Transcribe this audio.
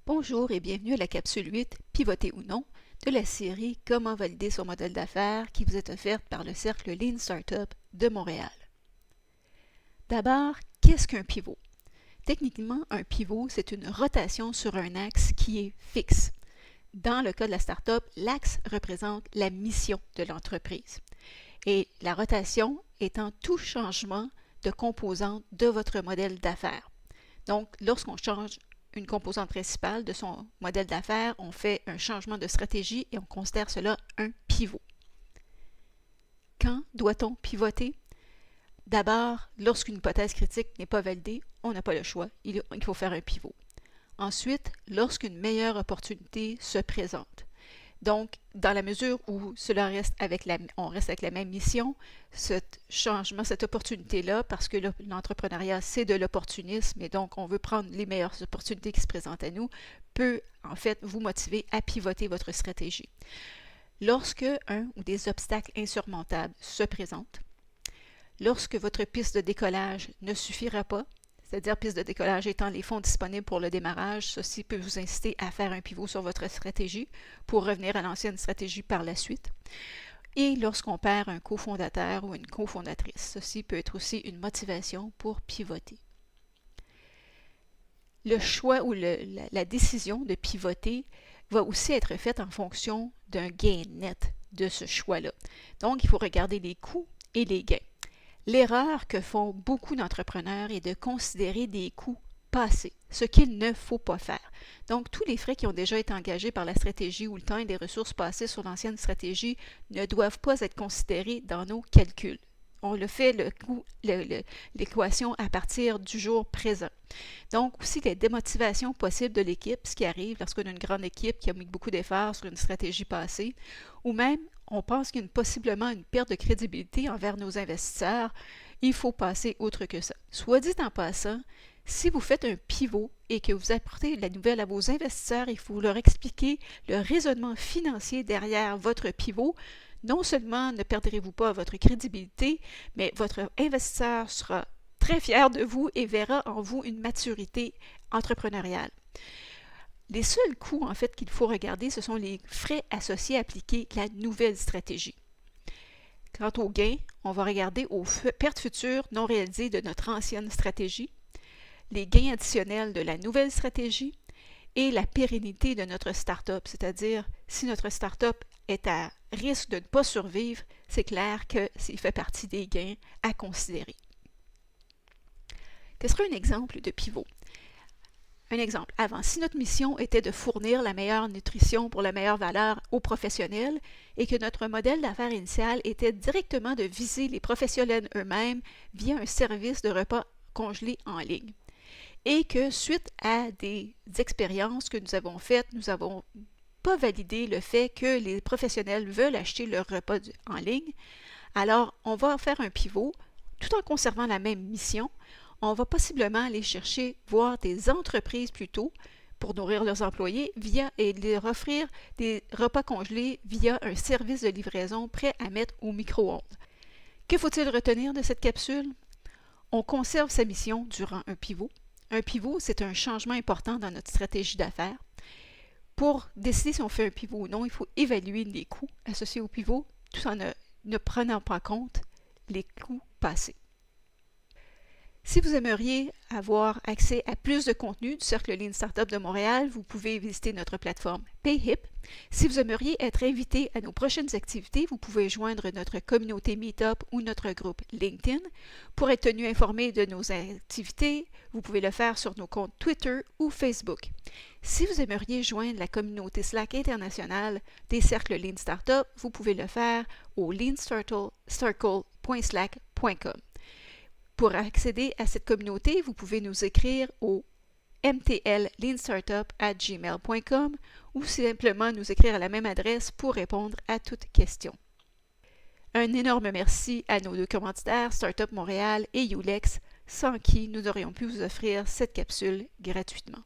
Bonjour et bienvenue à la capsule 8, Pivoter ou non, de la série Comment valider son modèle d'affaires qui vous est offerte par le Cercle Lean Startup de Montréal. D'abord, qu'est-ce qu'un pivot? Techniquement, un pivot, c'est une rotation sur un axe qui est fixe. Dans le cas de la startup, l'axe représente la mission de l'entreprise. Et la rotation étant tout changement de composante de votre modèle d'affaires. Donc, lorsqu'on change une composante principale de son modèle d'affaires, on fait un changement de stratégie et on considère cela un pivot. Quand doit-on pivoter? D'abord, lorsqu'une hypothèse critique n'est pas validée, on n'a pas le choix, il faut faire un pivot. Ensuite, lorsqu'une meilleure opportunité se présente. Donc, dans la mesure où on reste avec la même mission, cet changement, cette opportunité-là, parce que l'entrepreneuriat, c'est de l'opportunisme, et donc on veut prendre les meilleures opportunités qui se présentent à nous, peut en fait vous motiver à pivoter votre stratégie. Lorsque un ou des obstacles insurmontables se présentent, lorsque votre piste de décollage ne suffira pas, c'est-à-dire piste de décollage étant les fonds disponibles pour le démarrage, ceci peut vous inciter à faire un pivot sur votre stratégie pour revenir à l'ancienne stratégie par la suite. Et lorsqu'on perd un cofondateur ou une cofondatrice, ceci peut être aussi une motivation pour pivoter. Le choix ou la décision de pivoter va aussi être faite en fonction d'un gain net de ce choix-là. Donc, il faut regarder les coûts et les gains. L'erreur que font beaucoup d'entrepreneurs est de considérer des coûts passés, ce qu'il ne faut pas faire. Donc, tous les frais qui ont déjà été engagés par la stratégie ou le temps et les ressources passées sur l'ancienne stratégie ne doivent pas être considérés dans nos calculs. On le fait l'équation à partir du jour présent. Donc, aussi les démotivations possibles de l'équipe, ce qui arrive lorsqu'on a une grande équipe qui a mis beaucoup d'efforts sur une stratégie passée, ou même on pense qu'il y a possiblement une perte de crédibilité envers nos investisseurs, il faut passer autre que ça. Soit dit en passant, si vous faites un pivot et que vous apportez la nouvelle à vos investisseurs, il faut leur expliquer le raisonnement financier derrière votre pivot. Non seulement ne perdrez-vous pas votre crédibilité, mais votre investisseur sera très fier de vous et verra en vous une maturité entrepreneuriale. Les seuls coûts, en fait, qu'il faut regarder, ce sont les frais associés à appliquer la nouvelle stratégie. Quant aux gains, on va regarder aux pertes futures non réalisées de notre ancienne stratégie, les gains additionnels de la nouvelle stratégie et la pérennité de notre start-up, c'est-à-dire si notre start-up est à risque de ne pas survivre, c'est clair que s'il fait partie des gains à considérer. Quel serait un exemple de pivot? Un exemple, avant, si notre mission était de fournir la meilleure nutrition pour la meilleure valeur aux professionnels et que notre modèle d'affaires initial était directement de viser les professionnels eux-mêmes via un service de repas congelés en ligne, et que suite à des expériences que nous avons faites, nous n'avons pas validé le fait que les professionnels veulent acheter leur repas en ligne, alors on va faire un pivot tout en conservant la même mission. On va possiblement aller chercher, voir des entreprises plutôt, pour nourrir leurs employés et leur offrir des repas congelés via un service de livraison prêt à mettre au micro-ondes. Que faut-il retenir de cette capsule? On conserve sa mission durant un pivot. Un pivot, c'est un changement important dans notre stratégie d'affaires. Pour décider si on fait un pivot ou non, il faut évaluer les coûts associés au pivot tout en ne prenant pas compte les coûts passés. Si vous aimeriez avoir accès à plus de contenu du Cercle Lean Startup de Montréal, vous pouvez visiter notre plateforme PayHip. Si vous aimeriez être invité à nos prochaines activités, vous pouvez joindre notre communauté Meetup ou notre groupe LinkedIn. Pour être tenu informé de nos activités, vous pouvez le faire sur nos comptes Twitter ou Facebook. Si vous aimeriez joindre la communauté Slack internationale des Cercles Lean Startup, vous pouvez le faire au leancircle.slack.com. Pour accéder à cette communauté, vous pouvez nous écrire au mtlleanstartup@gmail.com ou simplement nous écrire à la même adresse pour répondre à toute question. Un énorme merci à nos deux commanditaires, Startup Montréal et Ulex, sans qui nous n'aurions pu vous offrir cette capsule gratuitement.